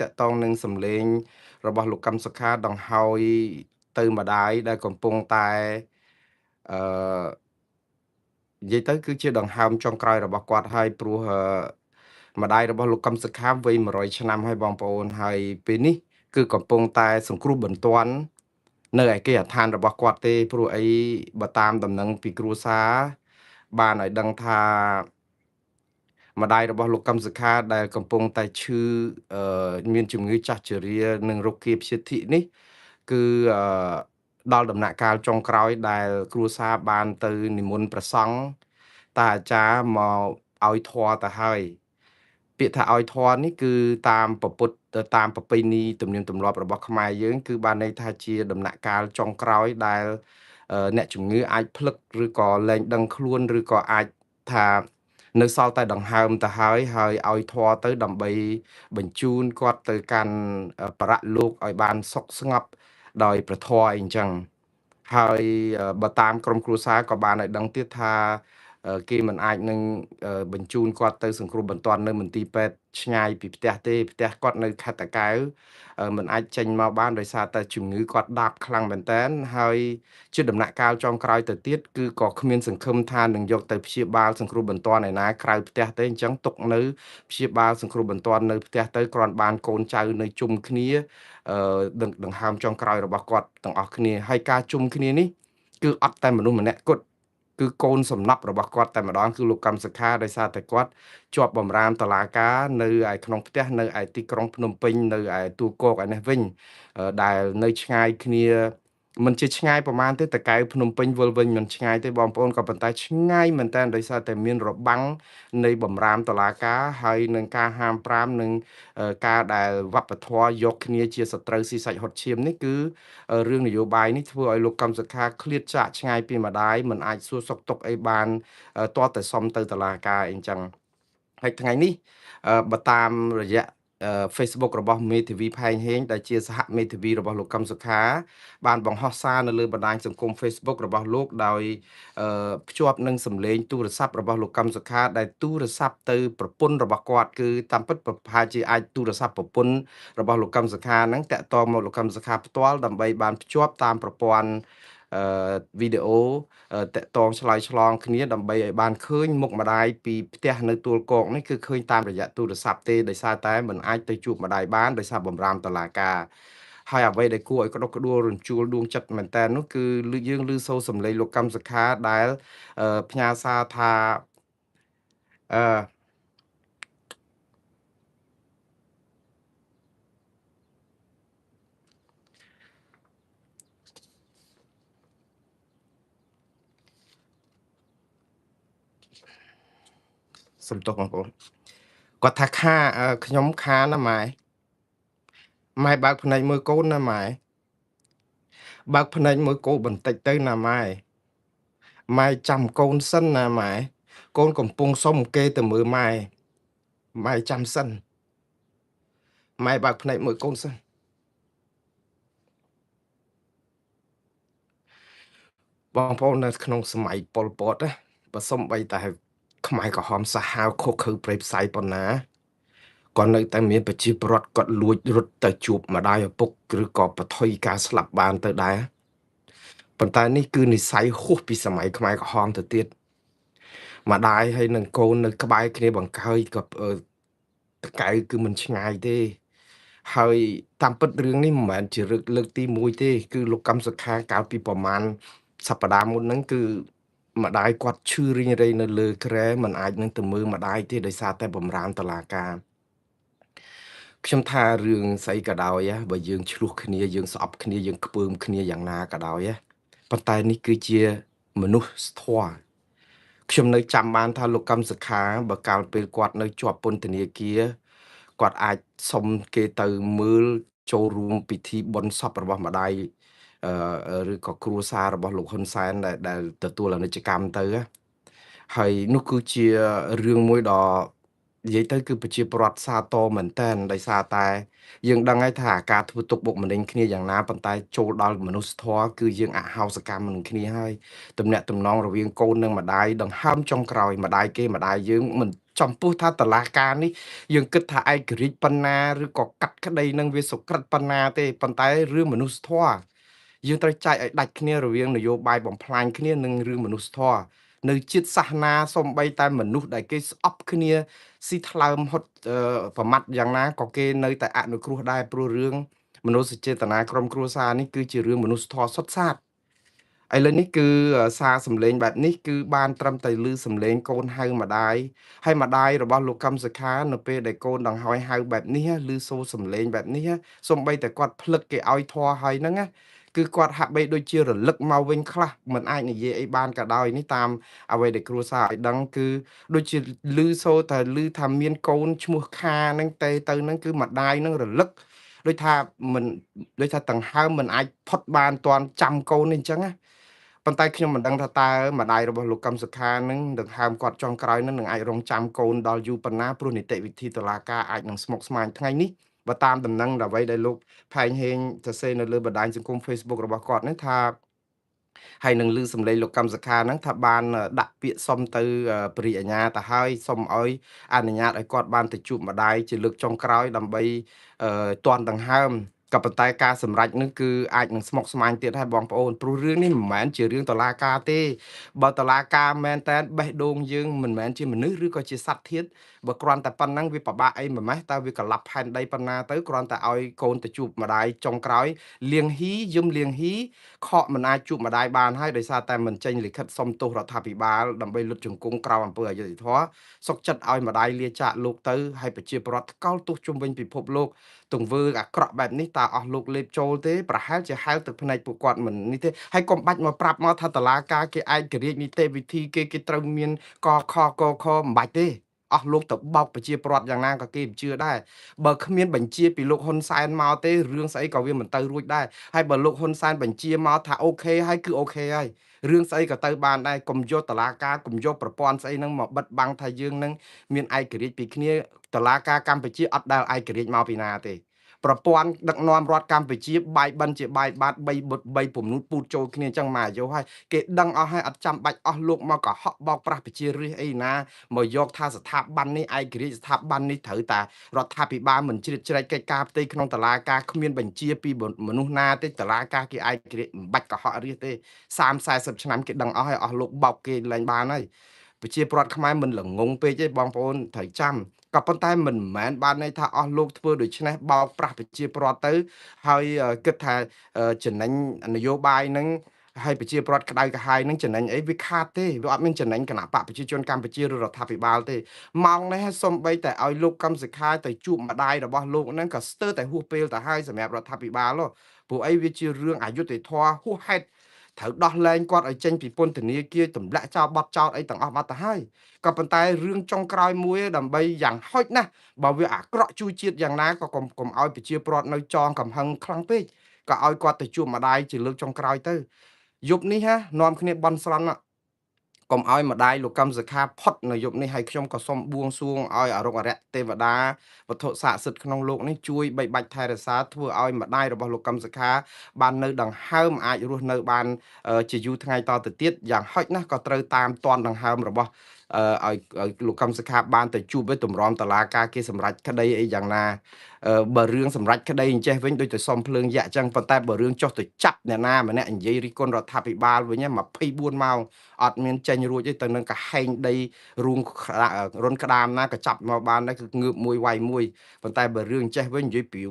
តកតងនឹងសម្លេងរបស់លោកកឹមសុខាដង្ហើយទៅម្ដាយដែលកំពុងតែអឺនិយាយទៅគឺជាដង្ហើមចុងក្រោយរបស់គាត់ហើយព្រោះម្ដាយរបស់លោកកឹមសុខាវ័យ100ឆ្នាំហើយបងប្អូនហើយពេលនេះគឺកំពុងតែសង្គ្រោះបន្ទាន់នៅឯគេហដ្ឋានរបស់គាត់ទេព្រោះអីបើតាមដំណឹងពីគ្រួសារបានឲ្យដឹងថាម្ដាយរបស់លោកកឹមសុខាដែលកំពុងតែឈឺមានជំងឺចាស់ជរានិងរោគគាព្យាធិនេះគឺដល់ដំណាក់កាលចុងក្រោយដែលគ្រួសារបានទៅនិមន្តព្រះសង្ឃតាអាចារ្យមកឲ្យធម៌ទៅហើយពាក្យថាឲ្យធម៌នេះគឺតាមពពុទ្ធតាមប្រពៃណីទំនៀមទម្លាប់របស់ខ្មែរយើងគឺបានន័យថាជាដំណាក់កាលចុងក្រោយដែលអ្នកជំងឺអាចភ្លឹកឬក៏លែងដឹងខ្លួនឬក៏អាចថានៅសល់តែដង្ហើមទៅហើយឲ្យធម៌ទៅដើម្បីបញ្ជូនគាត់ទៅកាន់បរៈលោកឲ្យបានសុខស្ងប់ដោយព្រះធម៌អីអញ្ចឹងហើយបើតាមក្រុមគ្រួសារក៏បានឲ្យដឹងទៀតថាគេមិនអាចនឹងបញ្ជូនគាត់ទៅសង្គ្រោះបន្ទាន់នៅមន្ទីរពេទ្យឆ្ងាយពីផ្ទះទេផ្ទះគាត់នៅខេត្តតាកែវមិនអាចចេញមកបានដោយសារតែជំងឺគាត់ដាបខ្លាំងមែនតើហើយជាដំណាក់កាលចុងក្រោយទៅទៀតគឺក៏គ្មានសង្ឃឹមថានឹងយកទៅព្យាបាលសង្គ្រោះបន្ទាន់ឯណាក្រៅផ្ទះទេអញ្ចឹងទុកនៅព្យាបាលសង្គ្រោះបន្ទាន់នៅផ្ទះទៅគ្រាន់បានកូនចៅនៅជុំគ្នាដង្ហើមចុងក្រោយរបស់គាត់ទាំងអស់គ្នាហើយការជុំគ្នានេះគឺអត់តែមនុស្សម្នាក់គត់គឺកូនសំណប់របស់គាត់តែម្ដងគឺលោកកឹមសុខាដោយសារតែគាត់ជាប់បម្រាមតុលាការនៅឯក្នុងផ្ទះនៅឯទីក្រុងភ្នំពេញនៅឯទួលគោកឯនេះវិញដែលនៅឆ្ងាយគ្នាមិនជាឆ្ងាយប្រហែលទេតកែវភ្នំពេញវិលវិញមិនឆ្ងាយទេបងប្អូនក៏ប៉ុន្តែឆ្ងាយមែនតើដោយសារតែមានរបាំងនៃបម្រាមតុលាការហើយនឹងការហាមប្រាមនឹងការដែលវប្បធម៌យកគ្នាជាសត្រូវស៊ីសាច់ហុតឈាមនេះគឺរឿងនយោបាយនេះធ្វើឲ្យលោកកឹមសុខាឃ្លាតចាកឆ្ងាយពីម្ដាយមិនអាចសួរសុខទុក្ខអីបានទាល់តែសុំទៅតុលាការអីចឹងហើយថ្ងៃនេះបើតាមរយៈFacebook របស់មេធាវីផែងហេងដែលជាសហមេធាវីរបស់លោកកឹមសុខាបានបង្ហោះសារនៅលើបណ្ដាញសង្គម Facebook របស់លោកដោយភ្ជាប់នឹងសម្លេងទូរស័ព្ទរបស់លោកកឹមសុខាដែលទូរស័ព្ទទៅប្រពន្ធរបស់គាត់គឺតាមពិតប្រហែលជាអាចទូរស័ព្ទប្រពន្ធរបស់លោកកឹមសុខាហ្នឹងតាក់ទងមកលោកកឹមសុខាផ្ទាល់ដើម្បីបានភ្ជាប់តាមប្រព័ន្ធវីដេអូតាក់ទងឆ្លើយឆ្លងគ្នាដើម្បីឲ្យបានឃើញមុខម្ដាយពីផ្ទះនៅទួលគោកនេះគឺឃើញតាមរយៈទូរស័ព្ទទេដោយសារតែមិនអាចទៅជួបម្ដាយបានដោយសារបម្រាមតុលាការហើយអ្វីដែលគួរឲ្យក្តុកក្តួលរំជួលដួងចិត្តមែនតើនោះគឺយើងឮសូរសំឡេងលោកកឹមសុខាដែលផ្ញើសារថាអឺសំទោសបងប្អូនគាត់ថាខ្ញុំខានណាម៉ែបើកភ្នែកមើលកូនណាម៉ែបើកភ្នែកមើលកូនបន្តិចទៅណាម៉ែចាំកូនសិនណាម៉ែកូនកំពុងសុំគេទៅមើលម៉ែចាំសិនម៉ែបើកភ្នែកមើលកូនសិនបងប្អូននៅក្នុងសម័យប៉ុលពតណាបើសំបីតែខ្មែរក្រហមសាហាវខុសខើព្រៃផ្សៃប៉ុណ្ណាក៏នៅតែមានប្រជាពលរដ្ឋគាត់លួចរត់ទៅជួបម្ដាយឪពុកឬក៏ប្រថុយការស្លាប់បានទៅដែរប៉ុន្តែនេះគឺនិស្ស័យហួសពីសម័យខ្មែរក្រហមទៅទៀតម្ដាយហើយនឹងកូននៅក្បែរគ្នាបង្កើយក៏តកៅគឺមិនឆ្ងាយទេហើយតាមពិតរឿងនេះមិនមែនជាលើកទី1ទេគឺលោកកឹមសុខាកាលពីប្រមាណសប្តាហ៍មុនហ្នឹងគឺម្ដាយគាត់ឈឺរីងរៃនៅលើគ្រែមិនអាចនឹងទៅមើលម្ដាយទេដោយសារតែបម្រាមតុលាការខ្ញុំថារឿងស្អីក៏ដោយបើយើងឆ្លោះគ្នាយើងស្អប់គ្នាយើងខ្ពើមគ្នាយ៉ាងណាក៏ដោយប៉ុន្តែនេះគឺជាមនុស្សធម៌ខ្ញុំនៅចាំបានថាលោកកឹមសុខាបើកាលពេលគាត់នៅជាប់ពន្ធនាគារគាត់អាចសុំគេទៅមើលចូលរួមពិធីបុណ្យសពរបស់ម្ដាយឬក៏គ្រួសាររបស់លោកហ៊ុនសែនដែលទទួលអនិច្ចកម្មទៅហើយនោះគឺជារឿងមួយដ៏និយាយទៅគឺប្រជាពលរដ្ឋសាទរមែនតើដោយសារតែយើងដឹងហើយថាការធ្វើទុកបុកម្នេញគ្នាយ៉ាងណាប៉ុន្តែចូលដល់មនុស្សធម៌គឺយើងអហោសកម្មនឹងគ្នាហើយទំនាក់ទំនងរវាងកូននិងម្ដាយដង្ហើមចុងក្រោយម្ដាយគេម្ដាយយើងមិន ចំពោះថាតឡាការនេះយើងគិតថាឯករាជ្យប៉ុណ្ណាឬក៏កាត់ក្តីនឹងវាសុក្រិតប៉ុណ្ណាទេប៉ុន្តែរឿងមនុស្សធម៌យើងត្រូវចែកឲ្យដាច់គ្នារវាងនយោបាយបំផ្លាញគ្នានិងរឿងមនុស្សធម៌នៅជាតិសាសនាសំបីតែមនុស្សដែលគេស្អប់គ្នាស៊ីថ្លើមហត់ប្រមាត់យ៉ាងណាក៏គេនៅតែអនុគ្រោះដែរព្រោះរឿងមនោសញ្ចេតនាក្រុមគ្រួសារនេះគឺជារឿងមនុស្សធម៌សុទ្ធសាធឥឡូវនេះគឺសារសំឡេងបែបនេះគឺបានត្រឹមតែឮសំឡេងកូនហៅម្ដាយហើយម្ដាយរបស់លោកកឹមសុខានៅពេលដែលកូនដង្ហោយហៅបែបនេះឮសូរសំឡេងបែបនេះសូម្បីតែគាត់ភ្លឹកគេឲ្យធေါ်ហើយហ្នឹងគឺគាត់ហាក់បីដូចជារលឹកមកវិញខ្លះមិនអាចនិយាយអីបានក៏ដោយនេះតាមអ្វីដែលគ្រួសារឲ្យដឹងគឺដូចជាឮសូរតែឮថាមានកូនឈ្មោះខាហ្នឹងទៅហ្នឹងគឺម្ដាយហ្នឹងរលឹកដូចថាមិនដូចថាដង្ហើមមិនអាចផុតបានតាន់ចាំកូននេះអញ្ចឹងណាប៉ុន្តែខ្ញុំមិនដឹងថាតើម្ដាយរបស់លោកកឹមសុខានឹងដង្ហើមគាត់ចុងក្រោយនឹងអាចរងចាំកូនដល់យូរប៉ុណ្ណាព្រោះនីតិវិធីតុលាការអាចនឹងស្មុគស្មាញថ្ងៃនេះបើតាមដំណឹងអ្វីដែលលោកផែងហេងសរសេរនៅលើបណ្ដាញសង្គម Facebook របស់គាត់នេះថាហើយនឹងឮសំឡេងលោកកម្មសខាហ្នឹងថាបានដាក់ពាក្យសុំទៅព្រះរាជអាជ្ញាទៅហើយសុំឲ្យអនុញ្ញាតឲ្យគាត់បានទៅជួបម្ដាយជាលើកចុងក្រោយដើម្បីទាន់ដង្ហើមក៏ប៉ុន្តែការសម្រេចនឹងគឺអាចនឹងស្មុគស្មាញទៀតហើយបងប្អូនព្រោះរឿងនេះមិនមែនជារឿងតុលាការទេបើតុលាការមែនតែនបេះដូងយើងមិនមែនជាមនុស្សឬក៏ជាសត្វធាតុបើគ្រាន់តែប៉ុណ្ណឹងវាពិបាកអីមិនម៉េះតើវាកន្លាប់ផែនដីប៉ុណ្ណាទៅគ្រាន់តែឲ្យកូនទៅជួបម្ដាយចុងក្រោយលៀងហ៊ីយំលៀងហ៊ីខកមិនអាចជួបម្ដាយបានហើយដោយសារតែមិនចេញលិខិតសុំទោសរដ្ឋាភិបាលដើម្បីលុតជង្គង់ក្រៅអំពើអយុត្តិធម៌សុកចិត្តឲ្យម្ដាយលាចាកលោកទៅហើយប្រជាពលរដ្ឋថ្កោលទោសជុំវិញពិភពលោកទង្វើអាក្រក់បែបនេះតើអស់លោកលេបចូលទេប្រហែលជាហែលទឹកភ្នែកពួកគាត់មិននេះទេហើយកុំបាច់មកប្រាប់មកថាតឡាការគេឯករាជ្យនីតិវិធីគេត្រូវមានកខកខមិនបាច់ទេអស់លោកទៅបោកប្រជាពលរដ្ឋយ៉ាងណាក៏គេមិនជឿដែរបើគ្មានបញ្ជាពីលោកហ៊ុនសែនមកទេរឿងស្អីក៏វាមិនទៅរួចដែរហើយបើលោកហ៊ុនសែនបញ្ជាមកថាអូខេហើយគឺអូខេហើយរឿងស្អីក៏ទៅបានដែរកុំយកតឡាការកុំយកប្រព័ន្ធស្អីហ្នឹងមកបិទបាំងថាយើងនឹងមានឯករាជ្យពីគ្នាតឡាការកម្ពុជាអត់ដែលឯករាជ្យមកពីណាទេប្រព័ន្ធដឹកនាំរដ្ឋកម្ពុជាបាយបិណ្ឌជាបាយបាត3បុត3ពំនូតពូតចូលគ្នាចឹងមកយោហើយគេដឹងអស់ហើយអត់ចាំបាច់អស់លោកមកកុហកបោកប្រាស់ប្រជារាស្ត្រអីណាមកយកថាស្ថាប័ននេះឯករាជ្យស្ថាប័ននេះត្រូវតារដ្ឋាភិបាលមិនជ្រៀតជ្រែកកិច្ចការផ្ទៃក្នុងតុលាការគ្មានបញ្ជាពីមនុស្សណាទេតុលាការគេឯករាជ្យមិនបាច់កុហករាស្ត្រទេ30-40ឆ្នាំគេដឹងអស់ហើយអស់លោកបោកគេលែងបានហើយប្រជាពលរដ្ឋខ្មែរមិនល្ងងពេកទេបងប្អូនត្រូវចាំក៏ប៉ុន្តែមិនមែនបានន័យថាអស់លោកធ្វើដូច្នេះបោកប្រាស់ប្រជាពលរដ្ឋទៅហើយគិតថាចំណេញនយោបាយនឹងហើយប្រជាពលរដ្ឋក្តៅក្រហាយនឹងចំណេញអីវាខាតទេវាអត់មានចំណេញគណៈបកប្រជាជនកម្ពុជាឬរដ្ឋាភិបាលទេម៉ោងនេះសំបីតែឲ្យលោកកឹមសុខាទៅជួបម្ដាយរបស់លោកហ្នឹងក៏ស្ទើរតែហួសពេលទៅហើយសម្រាប់រដ្ឋាភិបាលព្រោះអីវាជារឿងអយុត្តិធម៌ហួសហេតុត្រូវដោះលែងគាត់ឲ្យចេញពីពន្ធនាគារទម្លាក់ចោលបទចោលអីទាំងអស់បាត់ទៅហើយក៏ប៉ុន្តែរឿងចុងក្រោយមួយដើម្បីយ៉ាងហោចណាស់បើវាអាក្រក់ជួយជាតិយ៉ាងណាក៏កុំឲ្យប្រជាពលរដ្ឋនៅចងកំហឹងខ្លាំងពេកក៏ឲ្យគាត់ទៅជួបម្ដាយជាលើកចុងក្រោយទៅយប់នេះនាំគ្នាបន់ស្រន់កុំឲ្យម្ដាយលោកកឹមសុខាផុតនៅយប់នេះហើយខ្ញុំក៏សូមបួងសួងឲ្យអរុគអរិយទេវតាវត្ថុស័ក្តិសិទ្ធិក្នុងលោកនេះជួយបីបាច់ថែរក្សាធ្វើឲ្យម្ដាយរបស់លោកកឹមសុខាបាននៅដង្ហើមអាចរស់នៅបានជាយូរថ្ងៃតទៅទៀតយ៉ាងហោចណាស់ក៏ត្រូវតាមតាន់ដង្ហើមរបស់ឲ្យលោកកឹមសុខាបានទៅជួបvớiទម្រាំតឡាការគេសម្រេចក្តីអីយ៉ាងណាបើរឿងសម្រេចក្តីអញ្ចេះវិញដូចទៅសុំភ្លើងយក្សអញ្ចឹងប៉ុន្តែបើរឿងចុះទៅចាប់អ្នកណាម្នាក់និយាយរិះគន់រដ្ឋាភិបាលវិញ24ម៉ោងអត់មានចេញរួចទេទៅនឹងកាហែងដីរូងរុនក្តាមណាក៏ចាប់មកបានដែរគឺងើបមួយវាយមួយប៉ុន្តែបើរឿងអញ្ចេះវិញនិយាយពី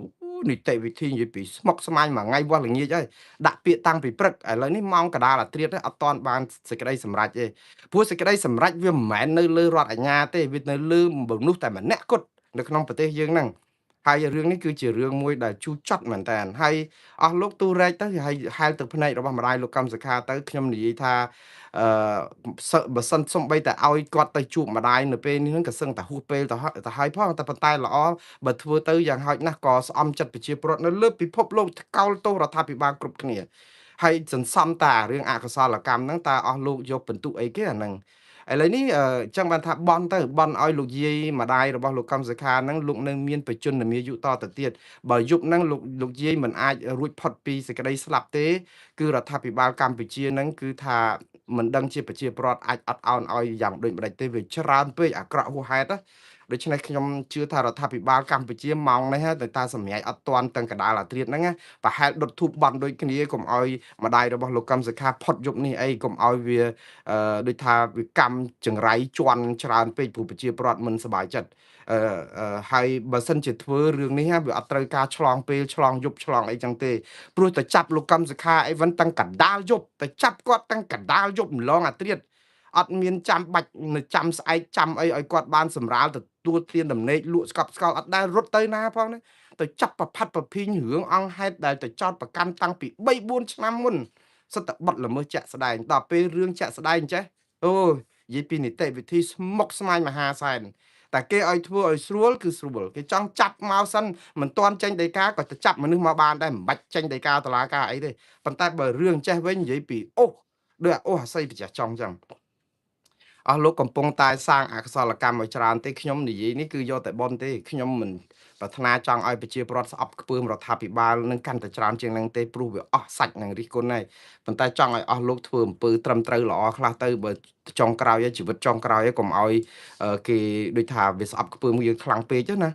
នីតិវិធីនិយាយពីស្មុកស្មាញមួយថ្ងៃវាស់ល្ងាចហើយដាក់ពាក្យតាំងពីព្រឹកឥឡូវនេះម៉ោងកដាលអាត្រៀតអត់តាន់បានសេចក្តីសម្រេចទេព្រោះសេចក្តីសម្រេចវាមិនមែននៅលើរដ្ឋអាជ្ញាទេវានៅលើមនុស្សតែម្នាក់គត់នៅក្នុងប្រទេសយើងហ្នឹងហើយរឿងនេះគឺជារឿងមួយដែលជូរចត់មែនតើហើយអស់លោកទូរែកទៅហើយហែលទឹកភ្នែករបស់ម្ដាយលោកកម្មសខាទៅខ្ញុំនិយាយថាអឺបើសិនសំបីតែឲ្យគាត់ទៅជួបម្ដាយនៅពេលនេះហ្នឹងក៏សឹងតែហួសពេលទៅហើយផងតែប៉ុន្តែល្អបើធ្វើទៅយ៉ាងហោចណាស់ក៏ស្អំចិត្តប្រជាពលរដ្ឋនៅលើពិភពលោកកោលទោសរដ្ឋាភិបាលគ្រប់គ្នាហើយសន្សំតារឿងអកុសលកម្មហ្នឹងតើអស់លោកយកពិន្ទុអីគេអាហ្នឹងឥឡូវនេះចឹងបានថាបន់ទៅបន់ឲ្យលោកយាយម្ដាយរបស់លោកកម្មសខាហ្នឹងលោកនៅមានបជននាយុតទៅទៀតបើយប់ហ្នឹងលោកយាយមិនអាចរួចផុតពីសេចក្តីស្លាប់ទេគឺរដ្ឋាភិបាលកម្ពុជាហ្នឹងគឺថា មិនដឹងជាប្រជាពលរដ្ឋអាចអត់ឱនឲ្យយ៉ាងដូចម្ដេចទេវាច្រើនពេកអាក្រក់ហួសហេតុណាដូច្នេះខ្ញុំជឿថារដ្ឋាភិបាលកម្ពុជាម៉ោងនេះទៅតាសម្រេចអត់ទាន់ទាំងកដាលអាត្រៀតហ្នឹងណាប្រហែលដុតធូបបន់ដូចគ្នាកុំឲ្យម្ដាយរបស់លោកកឹមសុខាផុតយប់នេះអីកុំឲ្យវាដូចថាវាកម្មចង្រៃជន់ច្រើនពេកព្រោះប្រជាពលរដ្ឋមិនសប្បាយចិត្តហើយបើសិនជាធ្វើរឿងនេះវាអត់ត្រូវការឆ្លងពេលឆ្លងយប់ឆ្លងអីចឹងទេព្រោះទៅចាប់លោកកឹមសុខាអីវិញតាំងកដាលយប់ទៅចាប់គាត់តាំងកដាលយប់ម្លងអាត្រៀតអត់មានចាំបាច់នៅចាំស្អែកចាំអីឲ្យគាត់បានសម្រាលទទួលទានដំណេកលក់ស្កប់ស្កល់អត់ដែលរត់ទៅណាផងណាទៅចាប់ប្រផាត់ប្រភីងរឿងអង្គហេតុដែលទៅចោតប្រកាន់តាំងពី3 4ឆ្នាំមុនសិតតែបាត់ល្មើសជាក់ស្ដែងដល់ពេលរឿងជាក់ស្ដែងចេះអូយនិយាយពីនីតិវិធីស្មុកស្មាញមហាសែនតែគេឲ្យធ្វើឲ្យស្រួលគឺស្រួលគេចង់ចាប់មកសិនមិនទាន់ចេញដីកាក៏ទៅចាប់មនុស្សមកបានដែរមិនបាច់ចេញដីកាតុលាការអីទេប៉ុន្តែបើរឿងចេះវិញនិយាយពីអូសដូចអូសអាស័យប្រជាចង់ចឹងអស់លោកកំពុងតែសាងអកុសលកម្មឲ្យច្រើនទេខ្ញុំនិយាយនេះគឺយកតែប៉ុនទេខ្ញុំមិនប្រាថ្នាចង់ឲ្យប្រជាពលរដ្ឋស្អប់ខ្ពើមរដ្ឋាភិបាលនឹងកាន់តែច្រើនជាងនឹងទេព្រោះវាអស់សាច់នឹងរិះគន់ហើយប៉ុន្តែចង់ឲ្យអស់លោកធ្វើអំពើត្រឹមត្រូវល្អខ្លះទៅបើចុងក្រោយជីវិតចុងក្រោយកុំឲ្យគេដូចថាវាស្អប់ខ្ពើមយើងខ្លាំងពេកទៅណា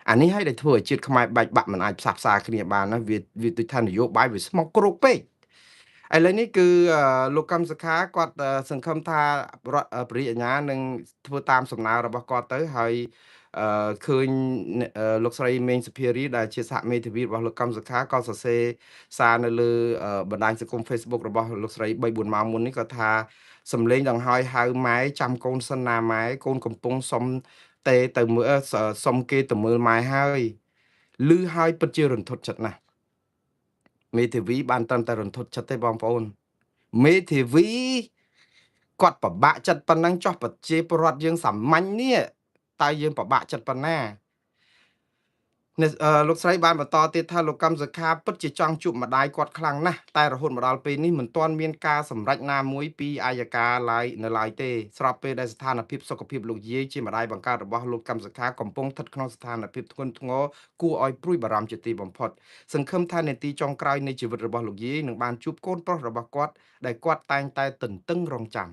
អានេះឲ្យតែធ្វើឲ្យជាតិខ្មែរបែកបាក់មិនអាចផ្សះផ្សាគ្នាបានណាវាដូចថានយោបាយវាស្មុគគ្រោកពេកឥឡូវនេះគឺលោកកឹមសុខាគាត់សង្ឃឹមថាព្រះរាជអាជ្ញានឹងធ្វើតាមសំណើរបស់គាត់ទៅហើយឃើញលោកស្រីមេងសុភារីដែលជាសហមេធាវីរបស់លោកកឹមសុខាក៏សរសេរសារនៅលើបណ្ដាញសង្គម Facebook របស់លោកស្រី3 4ម៉ោងមុននេះគាត់ថាសំលេងដង្ហើយហៅម៉ែចាំកូនសិនណាម៉ែកូនកំពុងសុំទេទៅមើលសុំគេទៅមើលម៉ែហើយឮហើយពិតជារន្ធត់ចិត្តណាស់មេធាវីបានត្រឹមតែរន្ធត់ចិត្តទេបងប្អូនមេធាវីគាត់ពិបាកចិត្តប៉ុណ្ណឹងចោះប្រជាពលរដ្ឋយើងសាមញ្ញនេះតើយើងពិបាកចិត្តប៉ុណ្ណាលោកស្រីបានបន្តទៀតថាលោកកឹមសុខាពិតជាចង់ជួបម្ដាយគាត់ខ្លាំងណាស់តែរហូតមកដល់ពេលនេះមិនទាន់មានការសម្រេចណាមួយពីអាយកានៅឡើយទេស្របពេលដែលស្ថានភាពសុខភាពលោកយាយជាម្ដាយបង្កើតរបស់លោកកឹមសុខាកំពុងស្ថិតក្នុងស្ថានភាពធ្ងន់ធ្ងរគួរឲ្យព្រួយបារម្ភជាទីបំផុតសង្ឃឹមថានាទីចុងក្រោយនៃជីវិតរបស់លោកយាយនឹងបានជួបកូនប្រុសរបស់គាត់ដែលគាត់តែងតែទន្ទឹងរង់ចាំ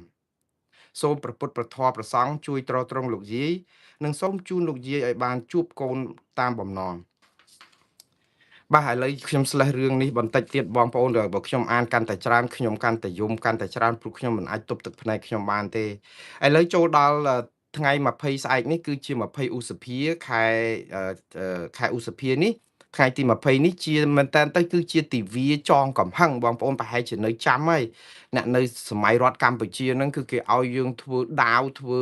សូមព្រះពុទ្ធព្រះធម៌ព្រះសង្ឃជួយទ្រទ្រង់លោកយាយនិងសូមជូនលោកយាយឲ្យបានជួបកូនតាមបំណងបាទឥឡូវខ្ញុំស្លេះរឿងនេះបន្តិចទៀតបងប្អូនបើខ្ញុំអានកាន់តែច្រើនខ្ញុំកាន់តែយំកាន់តែច្រើនព្រោះខ្ញុំមិនអាចទប់ទឹកភ្នែកខ្ញុំបានទេឥឡូវចូលដល់ថ្ងៃ20ស្អែកនេះគឺជា20ឧសភាខែឧសភានេះថ្ងៃទី20នេះជាមែនតើទៅគឺជាទិវាចងកំហឹងបងប្អូនប្រហែលជានៅចាំហើយអ្នកនៅសម័យរដ្ឋកម្ពុជាហ្នឹងគឺគេឲ្យយើងធ្វើដាវធ្វើ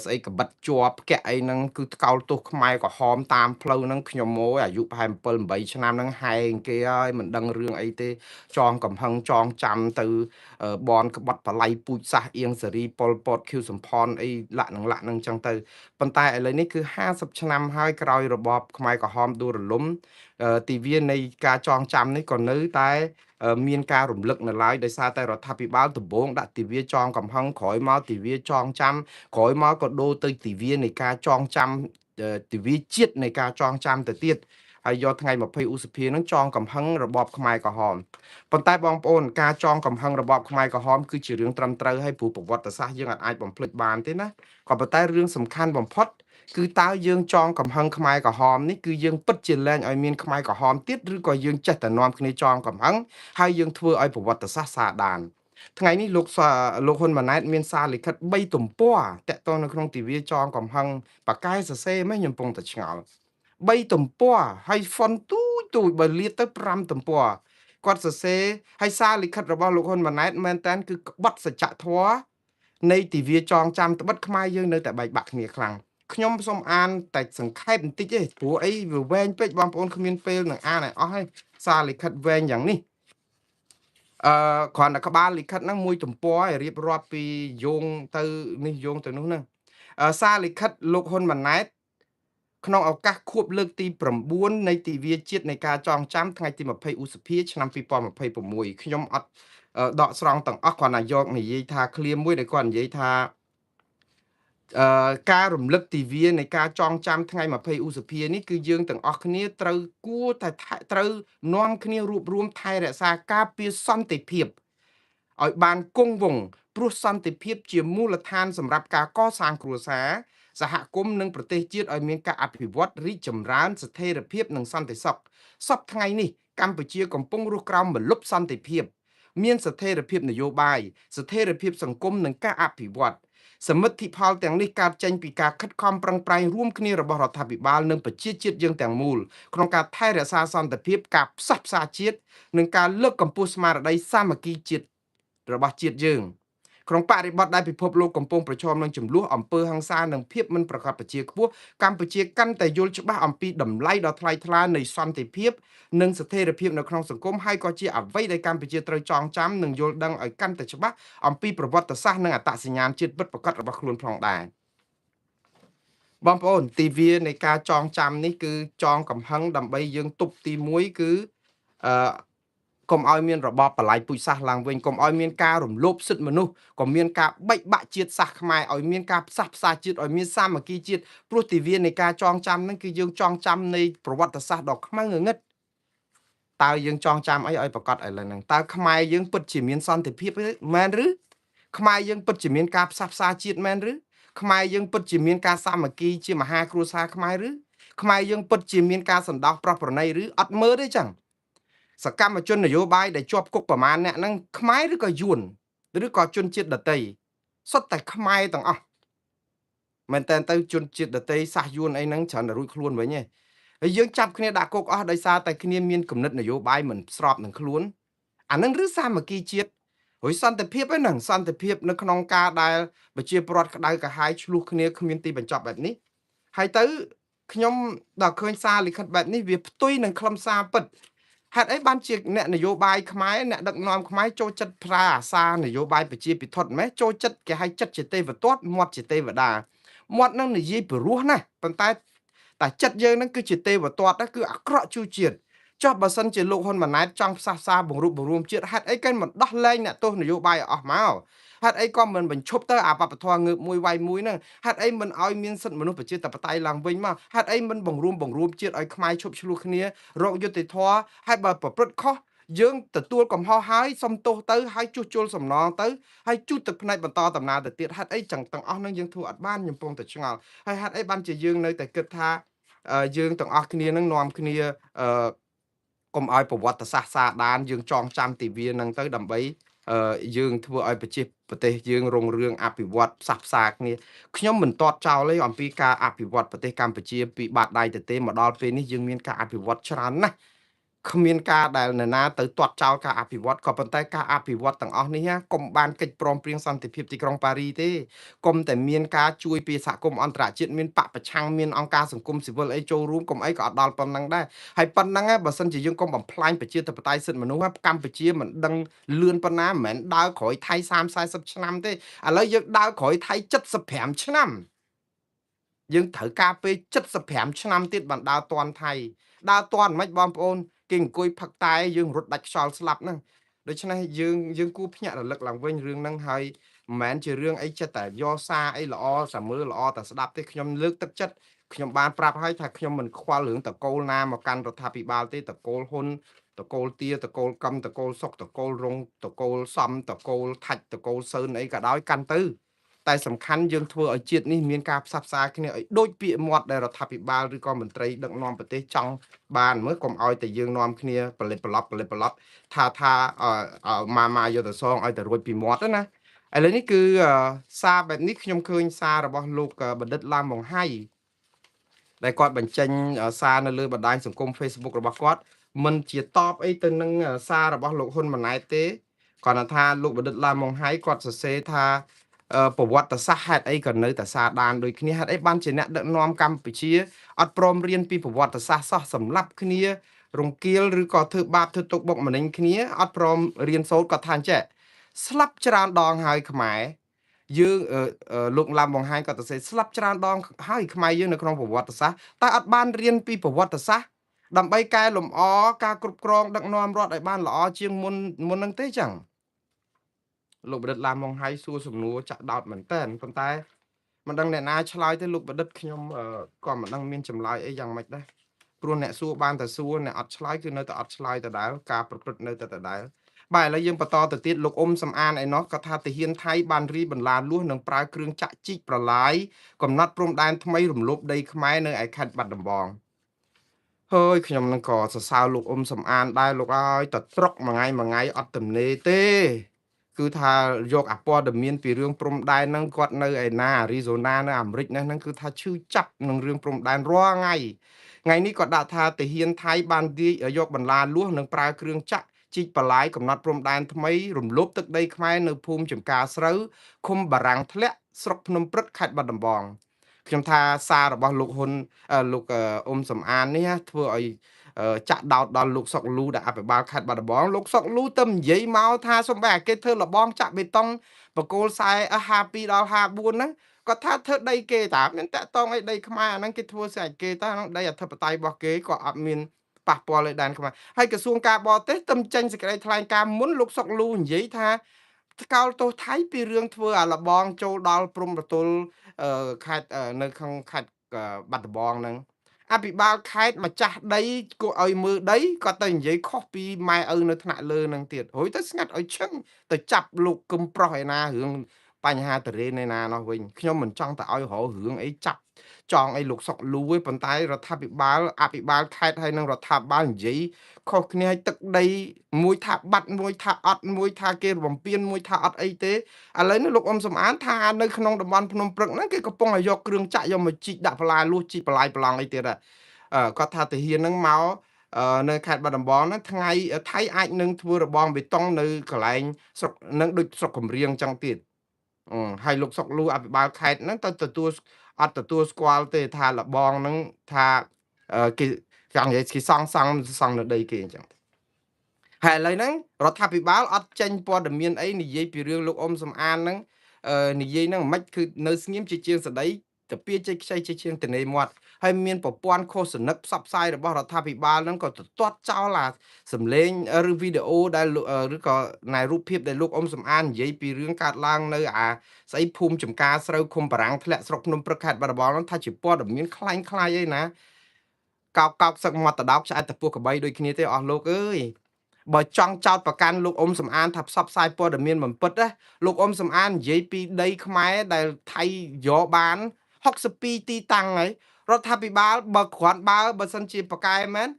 ស្អីកបិតជាប់ផ្គាក់អីហ្នឹងគឺថ្កោលទោសខ្មែរក្រហមតាមផ្លូវហ្នឹងខ្ញុំមកអាយុប្រហែល7 8ឆ្នាំហ្នឹងហែងគេហើយមិនដឹងរឿងអីទេចងកំហឹងចងចាំទៅបនក្បត់បល័យពូជសាសអៀងសេរីប៉ុលពតខៀវសំផនអីលាក់ហ្នឹងចឹងទៅប៉ុន្តែឥឡូវនេះគឺ50ឆ្នាំហើយក្រោយរបបខ្មែរក្រហមដួលរលំទិវានៃការចងចាំនេះក៏នៅតែមានការរំលឹកនៅឡើយដោយសារតែរដ្ឋាភិបាលដំបូងដាក់ទិវាចងកំហឹងក្រោយមកទិវាចងចាំក្រោយមកក៏ដូរទៅទិវានៃការចងចាំទិវាជាតិនៃការចងចាំទៅទៀតហើយយកថ្ងៃ20ឧសភានឹងចងកំហឹងរបបខ្មែរក្រហមប៉ុន្តែបងប្អូនការចងកំហឹងរបបខ្មែរក្រហមគឺជារឿងត្រឹមត្រូវហើយព្រោះប្រវត្តិសាស្ត្រយើងអាចបំភ្លេចបានទេណាក៏ប៉ុន្តែរឿងសំខាន់បំផុតគឺតើយើងចងកំហឹងខ្មែរក្រហមនេះគឺយើងពិតជាលែងឲ្យមានខ្មែរក្រហមទៀតឬក៏យើងចេះតែនាំគ្នាចងកំហឹងហើយយើងធ្វើឲ្យប្រវត្តិសាស្ត្រសាដានថ្ងៃនេះលោកហ៊ុនម៉ាណែតមានសារលិខិត3ទំព័រតាក់ទងនៅក្នុងទិវាចងកំហឹងបកកែសរសេរមិនខ្ញុំកំពុងតែឆ្ងល់3ទំព័រហើយហ្វុនទូចបើលាតទៅ5ទំព័រគាត់សរសេរហើយសារលិខិតរបស់លោកហ៊ុនម៉ាណែតមែនតើគឺក្បត់សច្ចធម៌នៃទិវាចងចាំត្បិតខ្មែរយើងនៅតែបែកបាក់គ្នាខ្លាំងខ្ញុំសូមអានតែសង្ខេបបន្តិចទេព្រោះអីវាវែងពេកបងប្អូនគ្មានពេលនឹងអានឲ្យអស់ហើយសារលិខិតវែងយ៉ាងនេះគ្រាន់តែក្បាលលិខិតហ្នឹងមួយទំព័រឲ្យរៀបរាប់ពីយោងទៅនេះយោងទៅនោះហ្នឹងសារលិខិតលោកហ៊ុនម៉ាណែតក្នុងឱកាសខួបលើកទី9នៃទិវាជាតិនៃការចងចាំថ្ងៃទី20ឧសភាឆ្នាំ2026ខ្ញុំអត់ដកស្រង់ទាំងអស់គ្រាន់តែយកនិយាយថាឃ្លាមួយដែលគាត់និយាយថាការរំលឹកទិវានៃការចងចាំថ្ងៃ20ឧសភានេះគឺយើងទាំងអស់គ្នាត្រូវគួរតែត្រូវនាំគ្នារួបរวมថែរក្សាការពារសន្តិភាព ឲ្យបានគង់វង្សព្រោះសន្តិភាពជាមូលដ្ឋានសម្រាប់ការកសាងគ្រួសារសហគមន៍និងប្រទេសជាតិឲ្យមានការអភិវឌ្ឍរីកចម្រើនស្ថិរភាពនិងសន្តិសុខសពថ្ងៃនេះកម្ពុជាកំពុងរស់ក្រោមម្លប់សន្តិភាពមានស្ថិរភាពនយោបាយស្ថិរភាពសង្គមនិងការអភិវឌ្ឍសមិទ្ធផលទាំងនេះកើតចេញពីការខិតខំប្រឹងប្រែងរួមគ្នារបស់រដ្ឋាភិបាលនិងប្រជាជាតិយើងទាំងមូលក្នុងការថែរក្សាសន្តិភាពការផ្សះផ្សាជាតិនិងការលើកកម្ពស់ស្មារតីសាមគ្គីជាតិរបស់ជាតិយើងក្នុងបរិបទដែលពិភពលោកកំពុងប្រឈមនឹងចំនួនអំពើហិង្សានិងភាពមិនប្រកបប្រជាខ្ពស់កម្ពុជាកាន់តែយល់ច្បាស់អំពីតម្លៃដ៏ថ្លៃថ្លានៃសន្តិភាពនិងស្ថិរភាពនៅក្នុងសង្គមហើយក៏ជាអ្វីដែលកម្ពុជាត្រូវចងចាំនិងយល់ដឹងឲ្យកាន់តែច្បាស់អំពីប្រវត្តិសាស្ត្រនិងអត្តសញ្ញាណជាតិពិតប្រាកដរបស់ខ្លួនផងដែរបងប្អូនទិវានៃការចងចាំនេះគឺចងកំហឹងដើម្បីយើងទប់ទី1គឺអឺកុំឲ្យមានរបបបល្ល័យពូជសាសន៍ឡើងវិញកុំឲ្យមានការរំលោភសិទ្ធិមនុស្សកុំមានការបែកបាក់ជាតិសាសន៍ខ្មែរឲ្យមានការផ្សះផ្សាជាតិឲ្យមានសាមគ្គីជាតិព្រោះទិវានៃការចងចាំហ្នឹងគឺយើងចងចាំនៃប្រវត្តិសាស្ត្រដ៏ខ្មៅងងឹតតើយើងចងចាំអីឲ្យប្រកាសឥឡូវហ្នឹងតើខ្មែរយើងពិតជាមានសន្តិភាពមែនឬខ្មែរយើងពិតជាមានការផ្សះផ្សាជាតិមែនឬខ្មែរយើងពិតជាមានការសាមគ្គីជាមហាគ្រួសារខ្មែរឬខ្មែរយើងពិតជាមានការសន្តោសប្រោះប្រណីឬអត់មើលទេចឹងសកម្មជននយោបាយដែលជាប់គុកប្រមាណអ្នកហ្នឹងខ្មែរឬក៏យួនឬក៏ជនជាតិដតីសុទ្ធតែខ្មែរទាំងអស់មែនតើទៅជនជាតិដតីសាសយួនអីហ្នឹងច្រើនតែរួចខ្លួនវិញឯងហើយយើងចាប់គ្នាដាក់គុកអស់ដោយសារតែគ្នាមានគំនិតនយោបាយមិនស្របនឹងខ្លួនអានឹងឬសាមគ្គីជាតិហើយសន្តិភាពហ្នឹងសន្តិភាពនៅក្នុងការដែលប្រជាពលរដ្ឋក្តៅក្រហាយឆ្លោះគ្នាគ្មានទីបញ្ចប់បែបនេះហើយទៅខ្ញុំដល់ឃើញសារលិខិតបែបនេះវាផ្ទុយនឹងខ្លឹមសារពិតហេតុអីបានជាអ្នកនយោបាយខ្មែរអ្នកដឹកនាំខ្មែរចូលចិត្តប្រើអាសានយោបាយប្រជាពិធដ្ឋម៉េះចូលចិត្តគេឲ្យចិត្តជាទេវទត្តមាត់ជាទេវតាមាត់នឹងនិយាយព្រោះណាស់ប៉ុន្តែចិត្តយើងនឹងគឺជាទេវទត្តគឺអាក្រក់ជួជាតិចុះបើសិនជាលោកហ៊ុនម៉ាណែតចង់ផ្សះផ្សាបង្រួបបង្រួមជាតិហេតុអីក៏មិនដោះលែងអ្នកទោសនយោបាយអស់មកហេតុអីក៏មិនបញ្ឈប់ទៅអាបបធរងើបមួយវាយមួយហ្នឹងហេតុអីមិនឲ្យមានសិទ្ធិមនុស្សប្រជាធិបតេយ្យឡើងវិញមកហេតុអីមិនបង្រួមជាតិឲ្យខ្មែរឈប់ឆ្លោះគ្នារកយុត្តិធម៌ហើយបើប្រព្រឹត្តខុសយើងទទួលកំហុសហើយសុំទោសទៅហើយជួសជុលសំណងទៅហើយជូតទឹកភ្នែកបន្តដំណើរទៅទៀតហេតុអីចឹងទាំងអស់នឹងយើងធ្វើអត់បានខ្ញុំពងតែឆ្ងល់ហើយហេតុអីបានជាយើងនៅតែគិតថាយើងទាំងអស់គ្នានឹងនាំគ្នាកុំឲ្យប្រវត្តិសាស្ត្រសាដានយើងចងចាំទិវានឹងទៅដើម្បីយើងធ្វើឲ្យប្រទេសយើងរុងរឿងអភិវឌ្ឍផ្សះផ្សាគ្នាខ្ញុំមិនទាត់ចោលទេអំពីការអភិវឌ្ឍប្រទេសកម្ពុជាពីបាតដៃទៅទេមកដល់ពេលនេះយើងមានការអភិវឌ្ឍច្រើនណាស់គ្មានការដែលនរណាទៅទាត់ចោលការអភិវឌ្ឍក៏ប៉ុន្តែការអភិវឌ្ឍទាំងអស់នេះកុំបានកិច្ចព្រមព្រៀងសន្តិភាពទីក្រុងប៉ារីទេកុំតែមានការជួយពីសហគមន៍អន្តរជាតិមានបពប្រឆាំងមានអង្គការសង្គមស៊ីវិលអីចូលរួមកុំអីក៏អត់ដល់ប៉ុណ្ណឹងដែរហើយប៉ុណ្ណឹងបើសិនជាយើងកុំបំផ្លាញប្រជាធិបតេយ្យសិទ្ធិមនុស្សកម្ពុជាមិនដឹងលឿនប៉ុណ្ណាមិនមែនដើរក្រោយថៃ30 40ឆ្នាំទេឥឡូវយើងដើរក្រោយថៃ75ឆ្នាំយើងត្រូវការពេល75ឆ្នាំទៀតបានដើរតាន់ថៃដើរតាន់មិនបងប្អូនគេអង្គុយផឹកតែយើងរត់ដាច់ខ្យល់ស្លាប់ហ្នឹងដូច្នេះយើងគួរភ្ញាក់រលឹកឡើងវិញរឿងហ្នឹងហើយមិនមែនជារឿងអីចិត្តតែយកសារអីល្អសាមើលល្អតែស្ដាប់ទេខ្ញុំលើកទឹកចិត្តខ្ញុំបានប្រាប់ហើយថាខ្ញុំមិនខ្វល់រឿងតកូលណាមកកាន់រដ្ឋាភិបាលទេតកូលហ៊ុនតកូលទាតកូលកំតកូលសុកតកូលរុងតកូលសំតកូលថាច់តកូលសឿនអីក៏ដោយកាន់ទៅតែសំខាន់យើងធ្វើឲ្យជាតិនេះមានការផ្សះផ្សាគ្នាឲ្យដូចពាក្យមាត់ដែលរដ្ឋាភិបាលឬក៏មន្ត្រីដឹកនាំប្រទេសចង់បានមើលកុំឲ្យតែយើងនាំគ្នាផលិតប្រឡប់ថាម៉ាយកទៅសងឲ្យតែរួចពីមាត់ណាឥឡូវនេះគឺសារបែបនេះខ្ញុំឃើញសាររបស់លោកបណ្ឌិតឡាមម៉ុងហៃដែលគាត់បញ្ចេញសារនៅលើបណ្ដាញសង្គម Facebook របស់គាត់មិនជាតបអីទៅនឹងសាររបស់លោកហ៊ុនម៉ាណែតទេគាត់ថាលោកបណ្ឌិតឡាមម៉ុងហៃគាត់សរសេរថាប្រវត្តិសាស្ត្រហេតុអីក៏នៅតែសាដានដូចគ្នាហេតុអីបានជាអ្នកដឹកនាំកម្ពុជាអត់ព្រមរៀនពីប្រវត្តិសាស្ត្រសោះសម្លាប់គ្នារង្គាលឬក៏ធ្វើបាបធ្វើទុកបុកម្នេញគ្នាអត់ព្រមរៀនសូត្រគាត់ថាអញ្ចេះស្លាប់ច្រើនដងហើយខ្មែរយើងលោកឡាំបងហាញគាត់ទៅសេស្លាប់ច្រើនដងហើយខ្មែរយើងនៅក្នុងប្រវត្តិសាស្ត្រតែអត់បានរៀនពីប្រវត្តិសាស្ត្រដើម្បីកែលម្អការគ្រប់គ្រងដឹកនាំរដ្ឋឲ្យបានល្អជាងមុននឹងទេចឹងលោកបណ្ឌិតឡាម៉ុងហៃសួរសំណួរចាក់ដោតមែនតើប៉ុន្តែមិនដឹងអ្នកណាឆ្លើយទេលោកបណ្ឌិតខ្ញុំក៏មិនដឹងមានចម្លើយអីយ៉ាងម៉េចដែរព្រោះអ្នកសួរបានតែសួរអ្នកអត់ឆ្លើយគឺនៅតែអត់ឆ្លើយដដែលការប្រព្រឹត្តនៅតែដដែល បាទឥឡូវយើងបន្តទៅទៀតលោកអ៊ុំសំអានឯណោះក៏ថាទាហានថៃបានរីបន្លាលួសនិងប្រើគ្រឿងចាក់ជីកប្រឡាយកំណត់ព្រំដែនថ្មីរំលោភដីខ្មែរនៅឯខេត្តបាត់ដំបងហើយខ្ញុំនឹងក៏សរសើរលោកអ៊ុំសំអានដែរលោកអើយតត្រុកមួយថ្ងៃអត់ទំនេរទេគឺថាយកអាព័ត៌មានពីរឿងព្រំដែនហ្នឹងគាត់នៅឯណាអារីโซណានៅអាមេរិកហ្នឹងគឺថាឈឺចាប់នឹងរឿងព្រំដែនរាល់ថ្ងៃនេះក៏ដាក់ថាទាហានថៃបានយកបន្លាលួសនិងប្រើគ្រឿងចាក់ជីកបលាយកំណត់ព្រំដែនថ្មីរំលោភទឹកដីខ្មែរនៅភូមិចំការស្រូវឃុំបារាំងធ្លាក់ស្រុកភ្នំព្រឹកខេត្តបាត់ដំបងខ្ញុំថាសាររបស់លោកហ៊ុនលោកអ៊ុំសំអាននេះធ្វើឲ្យចាក់ដោតដល់លោកសុកលូដែលអភិបាលខេត្តបាត់ដំបងលោកសុកលូទៅនិយាយមកថាសំបីអាគេធ្វើលបងចាក់បេតុងបកគោលខ្សែ52ដល់54ហ្នឹងគាត់ថាធ្វើដីគេតាមានតាក់តងអីដីខ្មែរអាហ្នឹងគេធ្វើស្រេចគេតាហ្នឹងដីអធិបតេយ្យរបស់គេក៏អត់មានប៉ះពាល់លើដែនខ្មែរហើយក្រសួងការបរទេសទៅចេញសេចក្តីថ្លែងការណ៍មុនលោកសុកលូនិយាយថាថ្កោលទោសថៃពីរឿងធ្វើអាលបងចូលដល់ព្រំប្រទល់ខេត្តនៅក្នុងខេត្តបាត់ដំបងហ្នឹងអភិបាលខេត្តម្ចាស់ដីគួរឲ្យមើលដីគាត់ទៅនិយាយខុសពីម៉ែឪនៅថ្នាក់លើហ្នឹងទៀតរួយទៅស្ងាត់ឲ្យឈឹងទៅចាប់លោកគឹមប្រុសឯណារឿងបញ្ហាតរេនឯណានោះវិញខ្ញុំមិនចង់ទៅឲ្យរករឿងអីចាប់ចងអីលោកសុកលូទេប៉ុន្តែរដ្ឋាភិបាលអភិបាលខេត្តហើយនឹងរដ្ឋាភិបាលនិយាយខុសគ្នាឲ្យទឹកដីមួយថាបាត់មួយថាអត់មួយថាគេបំពេញមួយថាអត់អីទេឥឡូវនេះលោកអ៊ុំសំអានថានៅក្នុងតំបន់ភ្នំព្រឹកហ្នឹងគេកំពុងឲ្យយកគ្រឿងចាក់យកមកជីកដាក់បន្លាលួសជីកបន្លាយប្រឡងអីទៀតគាត់ថាទាហានហ្នឹងមកនៅខេត្តបាត់ដំបងហ្នឹងថ្ងៃថៃអាចនឹងធ្វើរបងបេតុងនៅកន្លែងស្រុកនឹងដូចស្រុកកំរៀងចឹងទៀតហើយលោកសុកលូអភិបាលខេត្តហ្នឹងទៅទទួលអត់ទទួលស្គាល់ទេថាលបងហ្នឹងថាគេចង់និយាយគេសង់នៅដីគេអញ្ចឹងហើយឥឡូវហ្នឹងរដ្ឋាភិបាលអត់ចេញព័ត៌មានអីនិយាយពីរឿងលោកអ៊ុំសំអានហ្នឹងនិយាយហ្នឹងមិនគឺនៅស្ងៀមជាជាងស្ដីតាពាជ័យខ្ចីជាជាងទនេមាត់ហើយមានប្រព័ន្ធឃោសនិកផ្សព្វផ្សាយរបស់រដ្ឋាភិបាលហ្នឹងក៏ទាត់ចោលអាសម្លេងឬវីដេអូដែលឬក៏ណែរូបភាពដែលលោកអ៊ុំសំអាននិយាយពីរឿងកើតឡើងនៅអាស្អីភូមិចំការស្រូវឃុំបារាំងធ្លាក់ស្រុកភ្នំព្រឹកខេត្តបាត់ដំបងហ្នឹងថាជាព័ត៌មានคล้ายៗអីណាកោកសឹកមាត់តដោកឆ្អែតតពោះកបីដូចគ្នាទេអស់លោកអើយបើចង់ចោតប្រកាន់លោកអ៊ុំសំអានថាផ្សព្វផ្សាយព័ត៌មានមិនពិតណាលោកអ៊ុំសំអាននិយាយពីដីខ្មែរដែលថៃយកបាន62ទីតាំងហើយរដ្ឋាភិបាលបើគ្រាន់បើសិនជាប្រកែមែន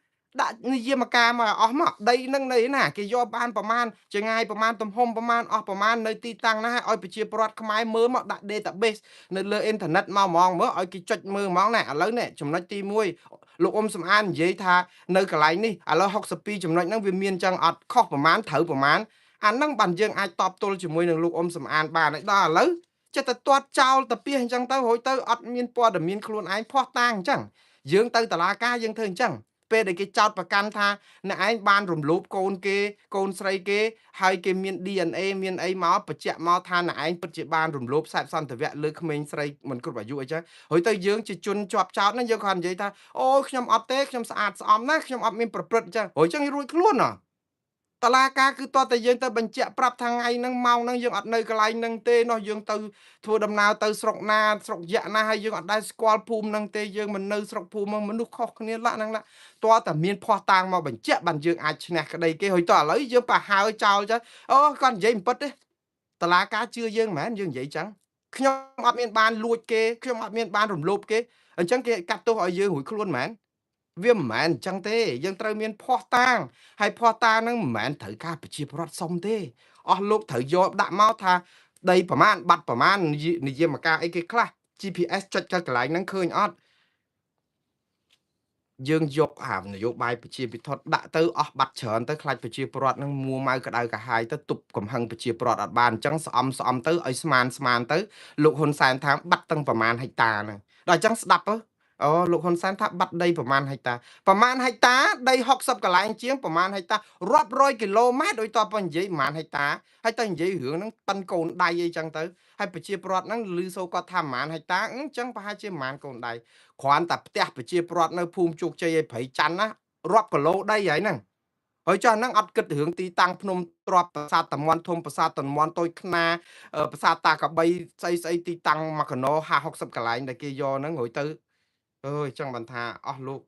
ដាក់និយាមការមកអស់មកដីនឹងនៅណាគេយកបានប្រមាណចងាយប្រមាណទំហំប្រមាណអស់ប្រមាណនៅទីតាំងណាឲ្យប្រជាពលរដ្ឋខ្មែរមើលមកដាក់ database នៅលើអ៊ីនធឺណិតមកហ្មងមើលឲ្យគេចុចមើលហ្មងណាឥឡូវនេះចំណុចទី1លោកអ៊ុំសំអាននិយាយថានៅកន្លែងនេះឥឡូវ62ចំណុចហ្នឹងវាមានចឹងអត់ខុសប្រមាណត្រូវប្រមាណអាហ្នឹងបានយើងអាចតបទល់ជាមួយនឹងលោកអ៊ុំសំអានបានហើយដល់ឥឡូវចិត្តទៅទាត់ចោលទៅពីអញ្ចឹងទៅរួចទៅអត់មានព័ត៌មានខ្លួនឯងផោះតាំងអញ្ចឹងយើងទៅតុលាការយើងធ្វើអញ្ចឹងពេលដែលគេចោទប្រកាន់ថាអ្នកឯងបានរំលោភកូនគេកូនស្រីគេហើយគេមាន DNA មានអីមកបញ្ជាក់មកថាអ្នកឯងពិតជាបានរំលោភខ្សែសន្តិវៈលើក្មេងស្រីមិនគ្រប់អាយុអីចឹងហើយទៅយើងជាជនជាប់ចោទហ្នឹងយើងគាត់និយាយថាអូខ្ញុំអត់ទេខ្ញុំស្អាតស្អំណាស់ខ្ញុំអត់មានប្រព្រឹត្តចឹងហើយចឹងរួចខ្លួនហ៎តឡាការគឺតើតែយើងទៅបញ្ជាក់ប្រាប់ថាថ្ងៃហ្នឹងម៉ោងហ្នឹងយើងអត់នៅកន្លែងហ្នឹងទេនោះយើងទៅធ្វើដំណើរទៅស្រុកណាស្រុកយៈណាហើយយើងអត់ដែលស្គាល់ភូមិហ្នឹងទេយើងមិននៅស្រុកភូមិហ្នឹងមនុស្សខុសគ្នាឡាក់ហ្នឹងឡាក់តើតែមានភ័ស្តុតាងមកបញ្ជាក់បានយើងអាចឈ្នះក្តីគេហើយតើឥឡូវយើងប្រហើចោលចឹងអូគាត់និយាយមិនពិតទេតឡាការជឿយើងមិនមែនយើងនិយាយចឹងខ្ញុំអត់មានបានលួចគេខ្ញុំអត់មានបានរំលោភគេអញ្ចឹងគេកាត់ទោសឲ្យយើងរួចខ្លួនមែនវាមិនមែនអញ្ចឹងទេយើងត្រូវមានភ័ស្តុតាងហើយភ័ស្តុតាងហ្នឹងមិនមែនត្រូវការប្រជាពលរដ្ឋសុំទេអស់លោកត្រូវយកដាក់មកថាដីប្រមាណបាត់ប្រមាណនិយមការអីគេខ្លះ GPS ចុចទៅកន្លែងហ្នឹងឃើញអត់យើងយកនយោបាយប្រជាពិធដាក់ទៅអស់បាត់ច្រើនទៅខ្លាចប្រជាពលរដ្ឋនឹងមួម៉ៅក្តៅកាហាយទៅទប់កំហឹងប្រជាពលរដ្ឋអត់បានអញ្ចឹងស្អំទៅឲ្យស្មានទៅលោកហ៊ុនសែនថាបាត់ទាំងប្រមាណហិកតាហ្នឹងដល់អញ្ចឹងស្ដាប់ទៅអូលោកហ៊ុនសែនថាបាត់ដីប្រមាណហិកតាប្រមាណហិកតាដី60កន្លែងជាងប្រមាណហិកតារាប់រយគីឡូម៉ែត្រដោយតបនិយាយប្រមាណហិកតាហើយទៅនិយាយរឿងហ្នឹងប៉ិនកូនដៃអីចឹងទៅហើយប្រជាពលរដ្ឋហ្នឹងឮសូរគាត់ថាប្រមាណហិកតាអញ្ចឹងប្រហែលជាប្រមាណកូនដៃគ្រាន់តែផ្ទះប្រជាពលរដ្ឋនៅភូមិជោគជ័យឯព្រៃច័ន្ទណារាប់គីឡូដីហើយហ្នឹងហើយចុះហ្នឹងអត់គិតរឿងទីតាំងភ្នំទ្រាប់ប្រាសាទតាមាន់ធំប្រាសាទតាមាន់តូចខ្នាប្រាសាទតាកបីស្អីទីតាំងមកកណោ50 60កន្លែងដែលគេយកហ្នឹងរួចទៅអើយចឹងបានថាអស់លោក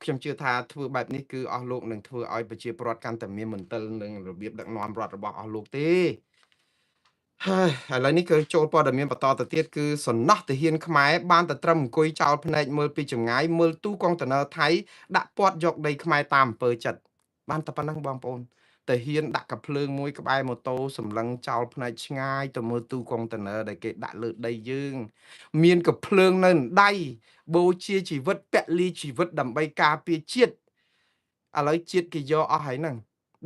ខ្ញុំជឿថាធ្វើបែបនេះគឺអស់លោកនឹងធ្វើឲ្យប្រជាពលរដ្ឋកាន់តែមានមន្ទិលនឹងរបៀបដឹកនាំរដ្ឋរបស់អស់លោកទេហើយឥឡូវនេះគឺចូលព័ត៌មានបន្តទៅទៀតគឺសំណោះទាហានខ្មែរបានទៅត្រឹមអង្គុយចោលភ្នែកមើលពីចម្ងាយមើលទូកុងតឺន័រថៃដាក់ពាត់យកដីខ្មែរតាមអំពើចិត្តបានតែប៉ុណ្ណឹងបងប្អូនទាហានដាក់កាភ្លើងមួយក្បែរម៉ូតូសម្លឹងចោលភ្នែកឆ្ងាយទៅមើលទូកុងតឺន័រដែលគេដាក់លើដីយើងមានកាភ្លើងនៅដៃបូជាជីវិតពលីជីវិតដើម្បីការពារជាតិឥឡូវជាតិគេយកអស់ហើយហ្នឹង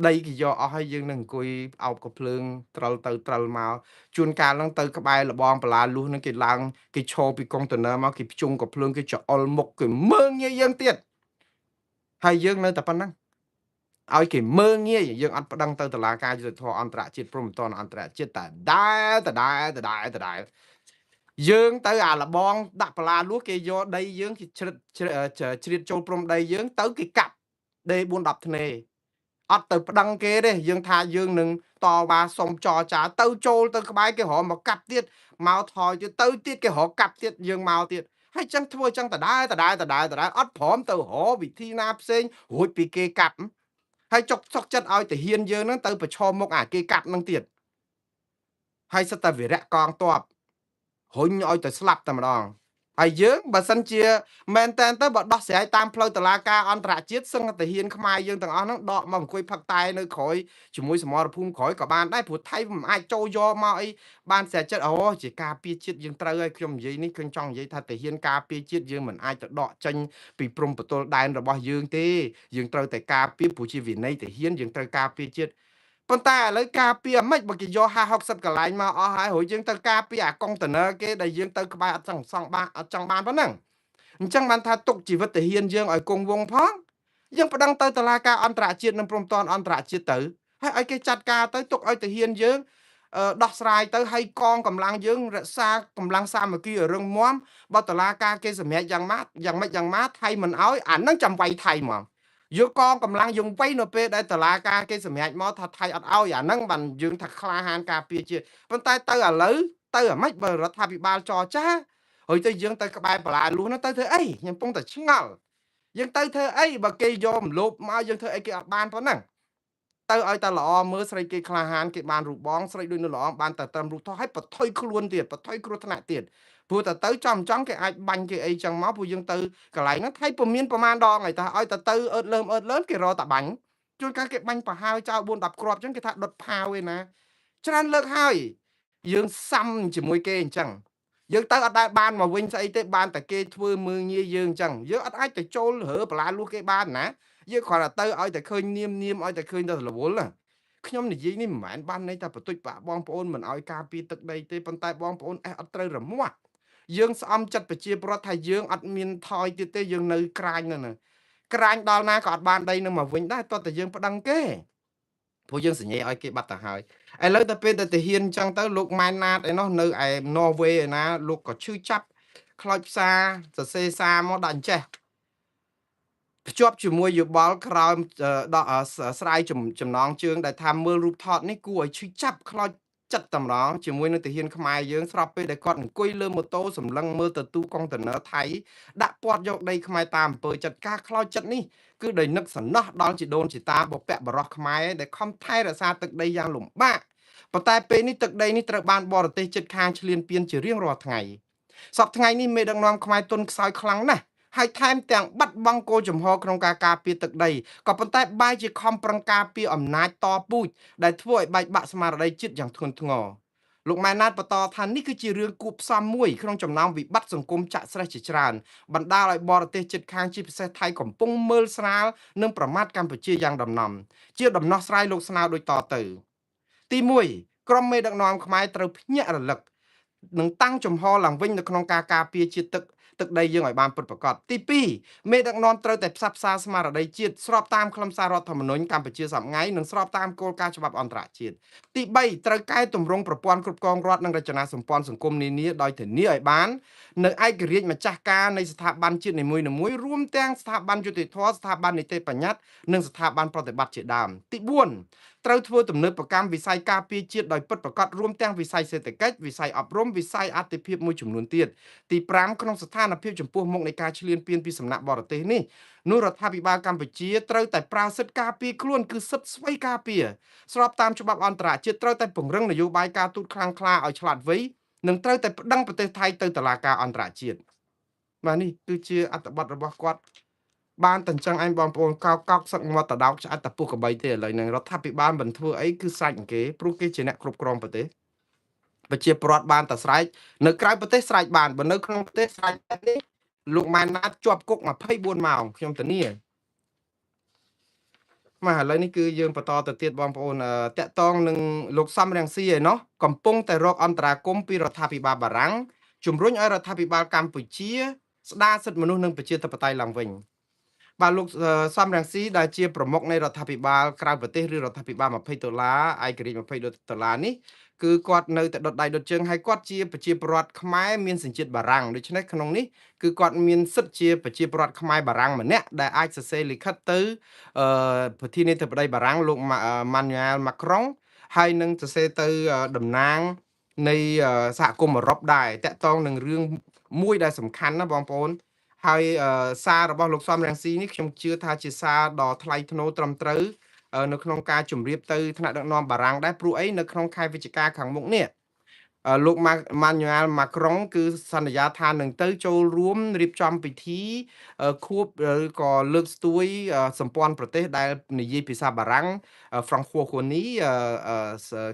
ដីគេយកអស់ហើយយើងនឹងអង្គុយអោបកាភ្លើងត្រិលទៅត្រិលមកជួនកាលហ្នឹងទៅក្បែរលបងបលាលួសហ្នឹងគេឡើងគេឈរពីកុងតឺន័រមកគេភ្ជុងកាភ្លើងគេច្អុលមុខគេមើងងាយយើងទៀតហើយយើងនៅតែប៉ុណ្ណឹងឲ្យគេមើងងាយយើងអត់ប្តឹងទៅតុលាការយុត្តិធម៌អន្តរជាតិព្រហ្មទណ្ឌអន្តរជាតិតែដែលយើងទៅអាលបងដាក់បលាលួសគេយកដីយើងគេជ្រៀតចូលព្រំដីយើងទៅគេកាប់ដី4-10ធ្នេអត់ទៅប្តឹងគេទេយើងថាយើងនឹងតវ៉ាសុំចរចាទៅចូលទៅក្បែរគេរកមកកាប់ទៀតមកថយទៀតទៅទៀតគេរកកាប់ទៀតយើងមកទៀតហើយចឹងធ្វើចឹងដដែលអត់ព្រមទៅរកវិធីណាផ្សេងរួចពីគេកាប់ហើយចុកសុកចិត្តឲ្យទាហានយើងហ្នឹងទៅប្រឈមមុខអាគេកាប់ហ្នឹងទៀតហើយសិតតែវិរៈកងទ័ពរុញឲ្យទៅស្លាប់តែម្ដងហើយយើងបើសិនជាមែនតែនទៅបើដោះស្រាយតាមផ្លូវតុលាការអន្តរជាតិសឹងតែហ៊ានខ្មែរយើងទាំងអស់ហ្នឹងដកមកអង្គុយផឹកតែនៅក្រោយជាមួយសមរភូមិក្រោយក៏បានដែរព្រោះថៃមិនអាចចូលយកមកអីបានស្រាចិត្តអូជាការពារជាតិយើងត្រូវហើយខ្ញុំនិយាយនេះខ្ញុំចង់និយាយថាតាហ៊ានការពារជាតិយើងមិនអាចទៅដកចេញពីព្រំប្រទល់ដែនរបស់យើងទេយើងត្រូវតែការពារព្រោះជាវិន័យតាហ៊ានយើងត្រូវការពារជាតិប៉ុន្តែឥឡូវការពារអាម៉េចបើគេយក50-60កន្លែងមកអស់ហើយរួចយើងទៅការពារអាកុងតឺន័រគេដែលយើងទៅក្បែរអត់ចង់សង់បានអត់ចង់បានប៉ុណ្ណឹងអញ្ចឹងបានថាទុកជីវិតទាហានយើងឲ្យគង់វង្សផងយើងប្តឹងទៅតុលាការអន្តរជាតិនិងព្រំប្រទានអន្តរជាតិទៅហើយឲ្យគេចាត់ការទៅទុកឲ្យទាហានយើងដោះស្រាយទៅហើយកងកម្លាំងយើងរក្សាកម្លាំងសាមគ្គីឲ្យរឹងមាំបើតុលាការគេសម្រេចយ៉ាងម៉េចថៃមិនឲ្យអានឹងចាំវាយថៃហ្មងយកកងកម្លាំងយើងវៃនៅពេលដែលតឡាការគេសម្រេចមកថាថៃអត់ឲ្យអាហ្នឹងបានយើងថាក្លាហានការពារជាតិប៉ុន្តែទៅឥឡូវទៅអាម៉េចបើរដ្ឋាភិបាលចរចាហើយទៅយើងទៅក្បែរបលាលួសនោះទៅធ្វើអីខ្ញុំកំពុងតែឆ្ងល់យើងទៅធ្វើអីបើគេយកម្លោបមកយើងធ្វើអីគេអត់បានប៉ុណ្ណឹងទៅឲ្យតែល្អមើលស្រីគេក្លាហានគេបានរូបបងស្រីដូចនៅល្អបានតែត្រឹមរូបថោះឲ្យបថុយខ្លួនទៀតបថុយគ្រោះថ្នាក់ទៀតព្រោះតែទៅចំគេអាចបាញ់គេអីចឹងមកព្រោះយើងទៅកន្លែងហ្នឹងថៃពុំមានប្រមាណដងហើយថាឲ្យទៅអឺតលើមគេរកតែបាញ់ជួនកាលគេបាញ់ប្រហើចោល4-10គ្រាប់ចឹងគេថាដុតផាវឯណាច្រើនលើកហើយយើងសាំជាមួយគេអញ្ចឹងយើងទៅអត់ដែលបានមកវិញស្អីទេបានតែគេធ្វើមើងងាយយើងអញ្ចឹងយើងអត់អាចទៅចូលរើបលាលួសគេបានណាយើងគ្រាន់តែទៅឲ្យតែឃើញនាមឲ្យតែឃើញតែរវល់ណាខ្ញុំនិយាយនេះមិនមែនបានន័យថាបន្ទុចបាក់បងប្អូនមិនឲ្យការពារទឹកដីទេប៉ុន្តែបងប្អូនអត់ត្រូវរមាត់យើងស្អំចិត្តប្រជាពលរដ្ឋថាយើងអត់មានថយទៀតទេយើងនៅក្រាញនៅណាក្រាញដល់ណាក៏អត់បានដីនឹងមកវិញដែរតោះតែយើងប្តឹងគេព្រោះយើងសញ្ញាឲ្យគេបាត់ទៅហើយឥឡូវទៅពេលទៅទាហានអញ្ចឹងទៅលោកម៉ែនណាតឯនោះនៅឯន័រវេឯណាលោកក៏ឈឺចាប់ខ្លោចផ្សាសរសេរសារមកដាក់អញ្ចេះភ្ជាប់ជាមួយយោបល់ក្រោមដកស្រាយចំណងជើងដែលថាមើលរូបថតនេះគួរឲ្យឈឺចាប់ខ្លោចចិត្តតម្រងជាមួយនឹងទាហានខ្មែរយើងស្របពេលដែលគាត់អង្គុយលើម៉ូតូសម្លឹងមើលទៅទូកុងតឺន័រថៃដាក់ពាត់យកដីខ្មែរតាមអំពើចិត្តការខ្លោចចិត្តនេះគឺដោយនឹកសំណោះដល់ជីដូនជីតាបុព្វបុរសខ្មែរដែលខំថែរក្សាទឹកដីយ៉ាងលំបាកប៉ុន្តែពេលនេះទឹកដីនេះត្រូវបានបរទេសជិតខាងឈ្លានពានជារៀងរាល់ថ្ងៃសប្តាហ៍ថ្ងៃនេះមេដឹកនាំខ្មែរទុនខ្សោយខ្លាំងណាស់ហើយថែមទាំងបាត់បង់គោលចំហក្នុងការការពារទឹកដីក៏ប៉ុន្តែបែរជាខំប្រឹងការពារអំណាចតពូជដែលធ្វើឲ្យបែកបាក់ស្មារតីជាតិយ៉ាងធ្ងន់ធ្ងរលោកម៉ែនណាតបន្តថានេះគឺជារឿងគួបផ្សំមួយក្នុងចំណោមវិបត្តិសង្គមចាក់ស្រេះជាច្រើនបណ្ដាលឲ្យបរទេសជិតខាងជាពិសេសថៃកំពុងមើលស្រាលនិងប្រមាថកម្ពុជាយ៉ាងដំណំជាដំណោះស្រាយលោកស្នើដូចតទៅទី1ក្រុមមេដឹកនាំខ្មែរត្រូវភ្ញាក់រលឹកនឹងតាំងចំហឡើងវិញនៅក្នុងការការពារជាតិទឹកដីយើងឲ្យបានពិតប្រាកដទី2មេដឹកនាំត្រូវតែផ្សះផ្សាស្មារតីជាតិស្របតាមខ្លឹមសាររដ្ឋធម្មនុញ្ញកម្ពុជាសប្តាហ៍និងស្របតាមគោលការណ៍ច្បាប់អន្តរជាតិទី3ត្រូវកែតម្រង់ប្រព័ន្ធគ្រប់គ្រងរដ្ឋនិងរចនាសម្ព័ន្ធសង្គមនានាដោយធានាឲ្យបាននៅឯករាជ្យម្ចាស់ការនៃស្ថាប័នជាតិនីមួយៗរួមទាំងស្ថាប័នយុតិធធស្ថាប័ននីតិបញ្ញត្តិនិងស្ថាប័នប្រតិបត្តិជាដើមទី4ត្រូវធ្វើទំនើបកម្មវិស័យការពារជាតិដោយពិតប្រាកដរួមទាំងវិស័យសេដ្ឋកិច្ចវិស័យអប់រំវិស័យអាទិភាពមួយចំនួនទៀតទី5ក្នុងស្ថាន នភាពចំពោះមុខនៃការឈ្លានពានពីសំណាក់បរទេសនេះនោះរដ្ឋាភិបាលកម្ពុជាត្រូវតែប្រើសិទ្ធិការពារខ្លួនគឺសិទ្ធិស្វ័យការពារស្របតាមច្បាប់អន្តរជាតិត្រូវតែពង្រឹងនយោបាយការទូតខ្លាំងក្លាឲ្យឆ្លាតវៃនិងត្រូវតែប្តឹងប្រទេសថៃទៅតុលាការអន្តរជាតិបាទនេះគឺជាអត្ថបទរបស់គាត់បានតែអញ្ចឹងឯងបងប្អូនកោកសឹកមាត់តដោកឆ្អិតតពុះកបីទេឥឡូវហ្នឹងរដ្ឋាភិបាលមិនធ្វើអីគឺស្រេចគេព្រោះគេជាអ្នកគ្រប់គ្រងប្រទេសប្រជាពលរដ្ឋបានតែស្រែកនៅក្រៅប្រទេសស្រែកបានបើនៅក្នុងប្រទេសស្រែកនេះលោកម៉ែនណាតជាប់គុក24ម៉ោងខ្ញុំធានាមកឥឡូវនេះគឺយើងបន្តទៅទៀតបងប្អូនតាក់ទងនឹងលោកសំរងស៊ីឯណោះកំពុងតែរកអន្តរាគមន៍ពីរដ្ឋាភិបាលបារាំងជំរុញឲ្យរដ្ឋាភិបាលកម្ពុជាស្ដារសិទ្ធិមនុស្សនិងប្រជាធិបតេយ្យឡើងវិញបាទលោកសំរងស៊ីដែលជាប្រមុខនៃរដ្ឋាភិបាលក្រៅប្រទេសឬរដ្ឋាភិបាល$20ឯករាជ្យ$20នេះគឺគាត់នៅតែដុតដៃដុតជើងហើយគាត់ជាប្រជាពលរដ្ឋខ្មែរមានសញ្ជាតិបារាំងដូច្នេះក្នុងនេះគឺគាត់មានសិទ្ធិជាប្រជាពលរដ្ឋខ្មែរបារាំងម្នាក់ដែលអាចសរសេរលិខិតទៅប្រធានាធិបតីបារាំងលោកម៉ានូអែលម៉ាក្រុងហើយនឹងសរសេរទៅតំណាងនៃសហគមន៍អឺរ៉ុបដែរតាក់ទងនឹងរឿងមួយដែលសំខាន់ណាបងប្អូនហើយសាររបស់លោកសំរងស៊ីនេះខ្ញុំជឿថាជាសារដ៏ថ្លៃថ្នូរត្រឹមត្រូវនៅក្នុងការជម្រាបទៅថ្នាក់ដឹកនាំបារាំងដែរព្រោះអីនៅក្នុងខែវិច្ឆិកាខាងមុខនេះលោកម៉ានូអែលម៉ាក្រុងគឺសន្យាថានឹងទៅចូលរួមរៀបចំពិធីខួបឬក៏លើកស្ទួយសម្ព័ន្ធប្រទេសដែលនិយាយភាសាបារាំង Francophonie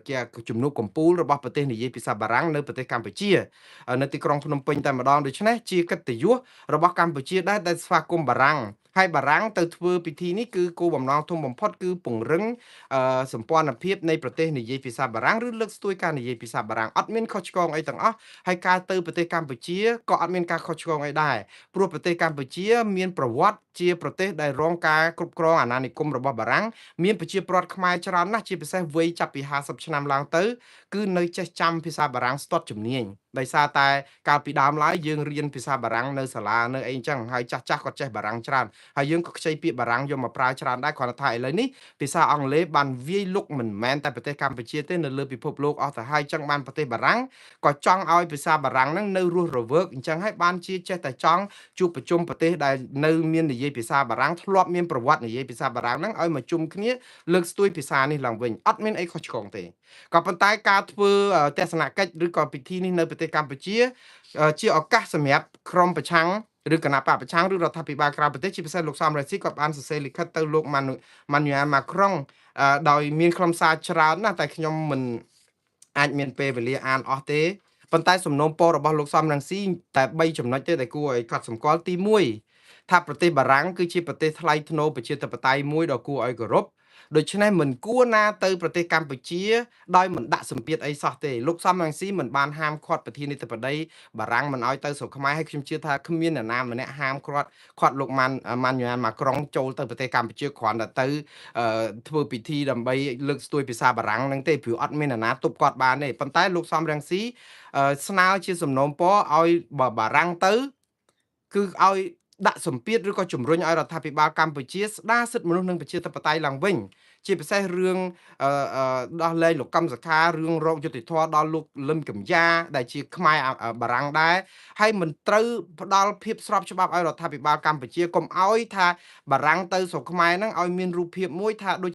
ជាជំនួបកំពូលរបស់ប្រទេសនិយាយភាសាបារាំងនៅប្រទេសកម្ពុជានៅទីក្រុងភ្នំពេញតែម្ដងដូច្នេះជាកិត្តិយសរបស់កម្ពុជាដែរដែលស្វាគមន៍បារាំងហើយបារាំងទៅធ្វើពិធីនេះគឺគោលបំណងធំបំផុតគឺពង្រឹងសម្ព័ន្ធភាពនៃប្រទេសនិយាយភាសាបារាំងឬលើកស្ទួយការនិយាយភាសាបារាំងអត់មានខុសឆ្គងអីទាំងអស់ហើយការទៅប្រទេសកម្ពុជាក៏អត់មានការខុសឆ្គងអីដែរព្រោះប្រទេសកម្ពុជាមានប្រវត្តិជាប្រទេសដែលរងការគ្រប់គ្រងអាណានិគមរបស់បារាំងមានប្រជាពលរដ្ឋខ្មែរច្រើនណាស់ជាពិសេសវ័យចាប់ពី50ឆ្នាំឡើងទៅគឺនៅចេះចាំភាសាបារាំងស្ទាត់ជំនាញដោយសារតែកាលពីដើមឡើយយើងរៀនភាសាបារាំងនៅសាលានៅអីចឹងហើយចាស់គាត់ចេះបារាំងច្រើនហើយយើងក៏ខ្ចីពាក្យបារាំងយកមកប្រើច្រើនដែរគ្រាន់តែថាឥឡូវនេះភាសាអង់គ្លេសបានវាយលុកមិនមែនតែប្រទេសកម្ពុជាទេនៅលើពិភពលោកអស់ទៅហើយចឹងបានប្រទេសបារាំងក៏ចង់ឲ្យភាសាបារាំងហ្នឹងនៅរស់រវើកអញ្ចឹងហើយបានជាចេះតែចង់ជួបប្រជុំប្រទេសដែលនៅមាននិយាយភាសាបារាំងធ្លាប់មានប្រវត្តិនិយាយភាសាបារាំងហ្នឹងឲ្យមកជុំគ្នាលើកស្ទួយភាសានេះឡើងវិញអត់មានអីខុសឆ្គងទេក៏ប៉ុន្តែការធ្វើទស្សនកិច្ចឬក៏ពិធីនេះនៅប្រទេសកម្ពុជាជាឱកាសសម្រាប់ក្រុមប្រឆាំងឬគណៈបកប្រឆាំងឬរដ្ឋាភិបាលក្រៅប្រទេសជាពិសេសលោកសំរងស៊ីក៏បានសរសេរលិខិតទៅលោកម៉ានូអែលម៉ាក្រុងដោយមានខ្លឹមសារច្រើនណាស់តែខ្ញុំមិនអាចមានពេលវេលាអានអស់ទេប៉ុន្តែសំណូមពររបស់លោកសំរងស៊ីតែ3ចំណុចទេដែលគួរឲ្យកត់សម្គាល់ទី1ថាប្រទេសបារាំងគឺជាប្រទេសថ្លៃថ្នូរប្រជាធិបតេយ្យមួយដ៏គួរឲ្យគោរពដូច្នេះមិនគួរណាទៅប្រទេសកម្ពុជាដោយមិនដាក់សម្ពាធអីសោះទេលោកសំរងស៊ីមិនបានហាមឃាត់ប្រធានាធិបតីបារាំងមិនឲ្យទៅស្រុកខ្មែរហើយខ្ញុំជឿថាគ្មានអ្នកណាម្នាក់ហាមឃាត់លោកម៉ានូអែលម៉ាក្រុងចូលទៅប្រទេសកម្ពុជាគ្រាន់តែទៅធ្វើពិធីដើម្បីលើកស្ទួយភាសាបារាំងហ្នឹងទេព្រោះអត់មានអ្នកណាទប់គាត់បានទេប៉ុន្តែលោកសំរងស៊ីស្នើជាសំណូមពរឲ្យបារាំងទៅគឺឲ្យដាក់សម្ពាធឬក៏ជំរុញឲ្យរដ្ឋាភិបាលកម្ពុជាស្ដារសិទ្ធិមនុស្សនិងប្រជាធិបតេយ្យឡើងវិញជាពិសេសរឿងដោះលែងលោកកឹមសុខារឿងរោគយុតិធធដល់លោកលឹមកំយ៉ាដែលជាខ្មែរបារាំងដែរហើយមិនត្រូវផ្ដល់ភាពស្របច្បាប់ឲ្យរដ្ឋាភិបាលកម្ពុជាកុំឲ្យថាបារាំងទៅស្រុកខ្មែរហ្នឹងឲ្យមានរូបភាពមួយថាដូច